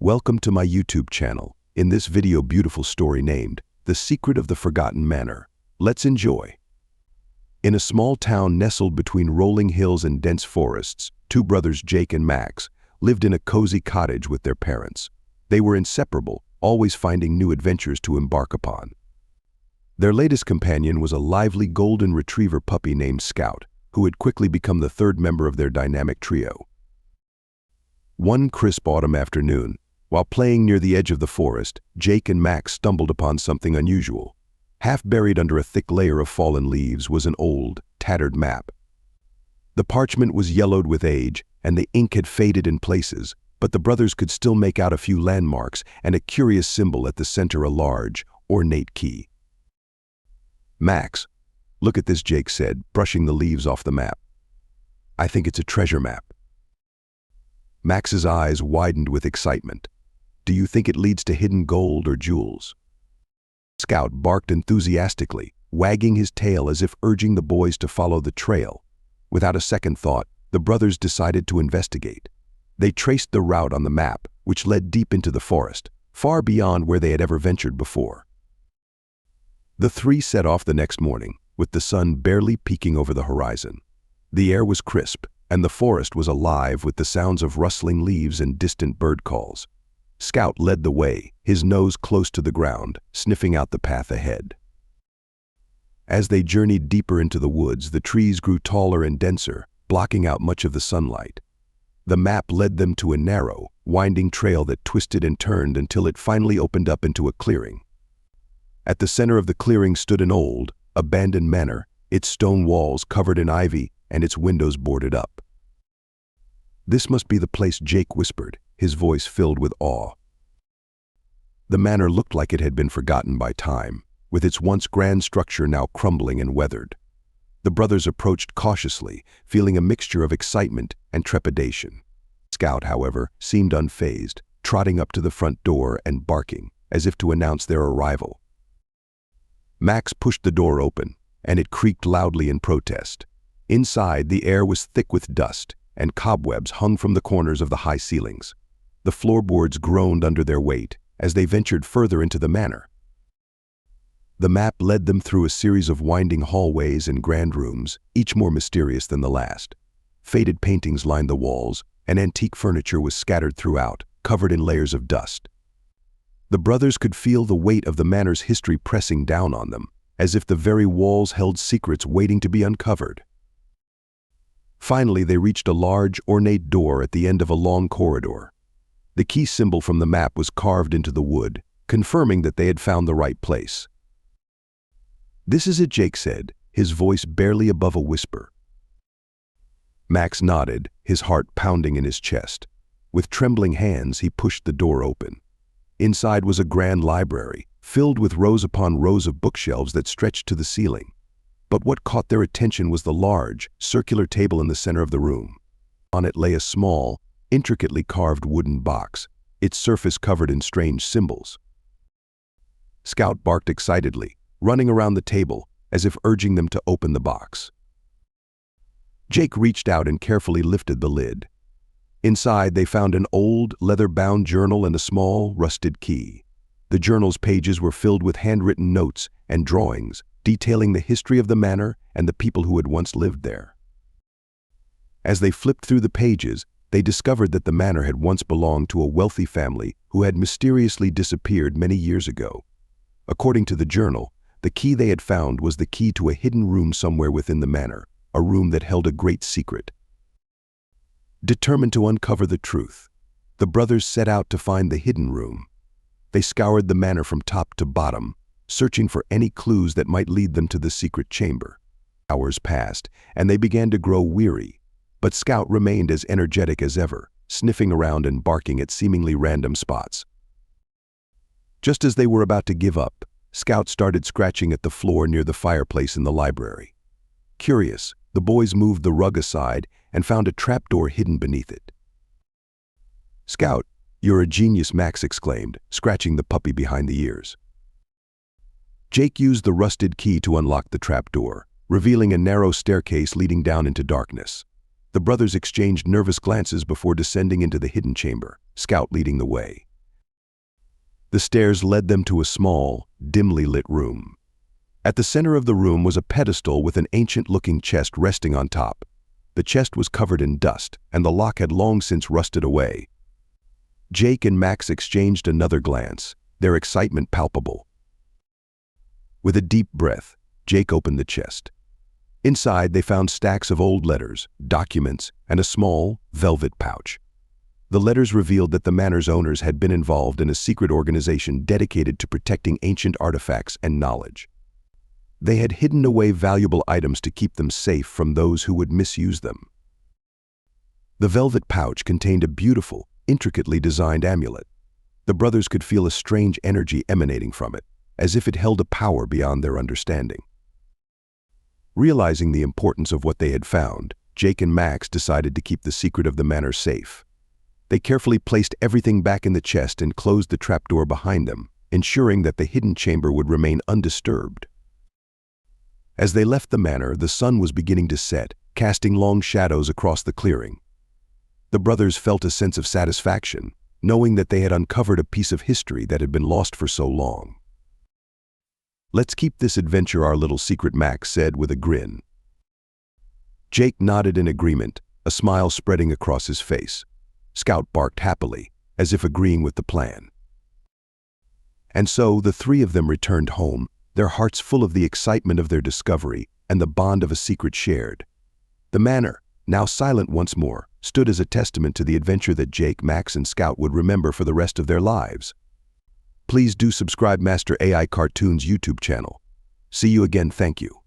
Welcome to my YouTube channel. In this video, beautiful story named The Secret of the Forgotten Manor. Let's enjoy. In a small town nestled between rolling hills and dense forests, two brothers, Jake and Max, lived in a cozy cottage with their parents. They were inseparable, always finding new adventures to embark upon. Their latest companion was a lively golden retriever puppy named Scout, who had quickly become the third member of their dynamic trio. One crisp autumn afternoon, while playing near the edge of the forest, Jake and Max stumbled upon something unusual. Half buried under a thick layer of fallen leaves was an old, tattered map. The parchment was yellowed with age, and the ink had faded in places, but the brothers could still make out a few landmarks and a curious symbol at the center, a large, ornate key. "Max, look at this," Jake said, brushing the leaves off the map. "I think it's a treasure map." Max's eyes widened with excitement. "Do you think it leads to hidden gold or jewels?" Scout barked enthusiastically, wagging his tail as if urging the boys to follow the trail. Without a second thought, the brothers decided to investigate. They traced the route on the map, which led deep into the forest, far beyond where they had ever ventured before. The three set off the next morning, with the sun barely peeking over the horizon. The air was crisp, and the forest was alive with the sounds of rustling leaves and distant bird calls. Scout led the way, his nose close to the ground, sniffing out the path ahead. As they journeyed deeper into the woods, the trees grew taller and denser, blocking out much of the sunlight. The map led them to a narrow, winding trail that twisted and turned until it finally opened up into a clearing. At the center of the clearing stood an old, abandoned manor, its stone walls covered in ivy and its windows boarded up. "This must be the place," Jake whispered, his voice filled with awe. The manor looked like it had been forgotten by time, with its once grand structure now crumbling and weathered. The brothers approached cautiously, feeling a mixture of excitement and trepidation. Scout, however, seemed unfazed, trotting up to the front door and barking, as if to announce their arrival. Max pushed the door open, and it creaked loudly in protest. Inside, the air was thick with dust, and cobwebs hung from the corners of the high ceilings. The floorboards groaned under their weight as they ventured further into the manor. The map led them through a series of winding hallways and grand rooms, each more mysterious than the last. Faded paintings lined the walls, and antique furniture was scattered throughout, covered in layers of dust. The brothers could feel the weight of the manor's history pressing down on them, as if the very walls held secrets waiting to be uncovered. Finally, they reached a large, ornate door at the end of a long corridor. The key symbol from the map was carved into the wood, confirming that they had found the right place. "This is it," Jake said, his voice barely above a whisper. Max nodded, his heart pounding in his chest. With trembling hands, he pushed the door open. Inside was a grand library, filled with rows upon rows of bookshelves that stretched to the ceiling. But what caught their attention was the large, circular table in the center of the room. On it lay a small, intricately carved wooden box, its surface covered in strange symbols. Scout barked excitedly, running around the table as if urging them to open the box. Jake reached out and carefully lifted the lid. Inside, they found an old, leather-bound journal and a small, rusted key. The journal's pages were filled with handwritten notes and drawings, detailing the history of the manor and the people who had once lived there. As they flipped through the pages, they discovered that the manor had once belonged to a wealthy family who had mysteriously disappeared many years ago. According to the journal, the key they had found was the key to a hidden room somewhere within the manor, a room that held a great secret. Determined to uncover the truth, the brothers set out to find the hidden room. They scoured the manor from top to bottom, searching for any clues that might lead them to the secret chamber. Hours passed, and they began to grow weary, but Scout remained as energetic as ever, sniffing around and barking at seemingly random spots. Just as they were about to give up, Scout started scratching at the floor near the fireplace in the library. Curious, the boys moved the rug aside and found a trapdoor hidden beneath it. "Scout, you're a genius," Max exclaimed, scratching the puppy behind the ears. Jake used the rusted key to unlock the trapdoor, revealing a narrow staircase leading down into darkness. The brothers exchanged nervous glances before descending into the hidden chamber, Scout leading the way. The stairs led them to a small, dimly lit room. At the center of the room was a pedestal with an ancient-looking chest resting on top. The chest was covered in dust, and the lock had long since rusted away. Jake and Max exchanged another glance, their excitement palpable. With a deep breath, Jake opened the chest. Inside, they found stacks of old letters, documents, and a small, velvet pouch. The letters revealed that the manor's owners had been involved in a secret organization dedicated to protecting ancient artifacts and knowledge. They had hidden away valuable items to keep them safe from those who would misuse them. The velvet pouch contained a beautiful, intricately designed amulet. The brothers could feel a strange energy emanating from it, as if it held a power beyond their understanding. Realizing the importance of what they had found, Jake and Max decided to keep the secret of the manor safe. They carefully placed everything back in the chest and closed the trapdoor behind them, ensuring that the hidden chamber would remain undisturbed. As they left the manor, the sun was beginning to set, casting long shadows across the clearing. The brothers felt a sense of satisfaction, knowing that they had uncovered a piece of history that had been lost for so long. "Let's keep this adventure our little secret," Max said with a grin. Jake nodded in agreement, a smile spreading across his face. Scout barked happily, as if agreeing with the plan. And so the three of them returned home, their hearts full of the excitement of their discovery and the bond of a secret shared. The manor, now silent once more, stood as a testament to the adventure that Jake, Max, and Scout would remember for the rest of their lives. Please do subscribe Master AI Cartoons YouTube channel. See you again, thank you.